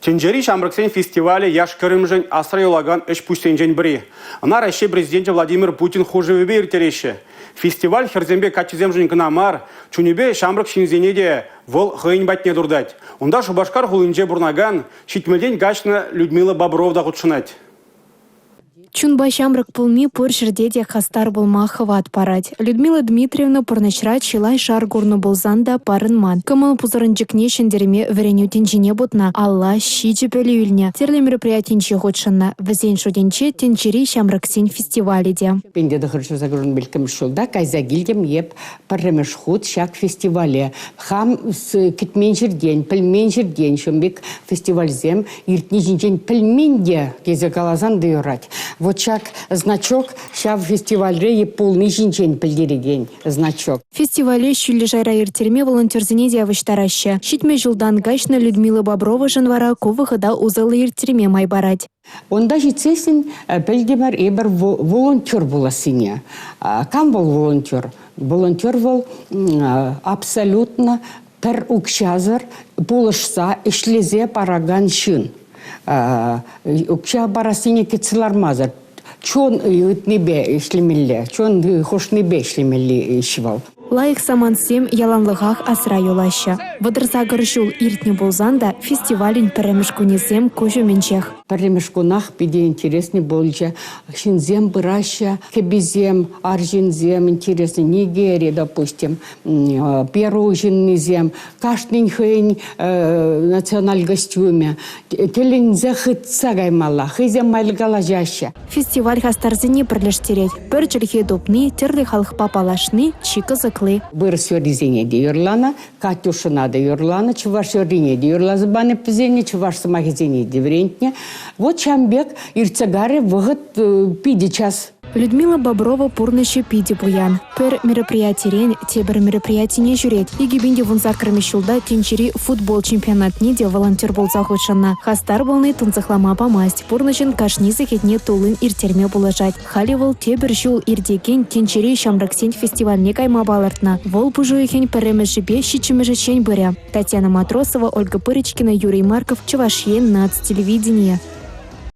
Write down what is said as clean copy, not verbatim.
Тенджери Шамраксен фестивале яш кырымжен асрайолаган эш пустенжен бри. Ана Россия президенті Владимир Путин хожевебе иртереші. Фестиваль херзембе качыземжен кынамар, чунебе Шамрак шинзенеде вол хыйн батне дурдать. Онда Шубашкар хулынже бурнаган, шитмелден гачна Людмила Бобровда худшынать. Чунба Шамрак пулми пур жердеде хастар булмахова парать. Людмила Дмитриевна пурнашрат шилай шар гурну булзанда парынман. Кымыл пузырынчыкне шендереме вереню тенчине бутна. Алла щичи пелюльня. Терле мероприятинче хотшынна. Везен шуденче тенчери Шамраксен фестивалиде. Пенде дохаршу загрун белкам шулда кайзагильдем еп парремеш худ шак фестивале. Хам с китменчер день, пельменчер день, шумбек фестивальзем иртнижинчен пельменде кезекалазан дыюрать. Вот шак значок, шав фестивале полный жинчен пельдереген значок. Фестивале щули жайра иртерме волонтерзине девочтараща. Щитме жылдан гачна Людмила Боброва жанвара ковыхыда узалы иртерме майбарать. Онда житсесін пельдемер ебір волонтер боласыне. Кам бол волонтер? Волонтер бол абсолютно пер укшазыр болышса ишлезе параган шын. Укша барасыне кетсілармазыр. Чон үтнебе ишлемелі, чон хошнебе ишлемелі ишвал. Лайық самансем яланлығақ асыра юлаща. Вадырса гыршул иртне болзанда фестивалін пірімішкунезем көжіменчех. Пірімішкунах биде интересный болча. Шинзем быраща, кебезем, аржинзем интересный. Нигерия, допустим, перужиннезем, кашнин хэнь националь костюме. Телензе хытса гаймала, хызем майлгалажаща. Фестиваль хастарзыне бірлештерет. Бір жүрге допны, терлі халық папалашны, чикызы Бір сөрізене де юрлана, Катюшына де юрлана, чуваш сөріне де юрлазы баны пізене, чуваш самахизене де врентне. Вот Шамбек ирцагары вғыт пиде час. Людмила Боброва пурнышы пиде буян. Пер мероприятирен, тебір мероприятине жүрет. Егебенде вунза кірмешулда тенчери футбол чемпионатне де волонтер болса хотшанна. Хастар болны тынцықлама памасть. Пурнышын кашнизы кетне тулын иртерме булажать. Халивал тебір жул ирдеген тенчери Шамраксен фестивальне кайма балартна. Вол пужуехен перемешіпе щичімешечен быря. Татьяна Матросова, Ольга Пырочкина, Юрий Марков, Чувашьен, Нацтелевидение.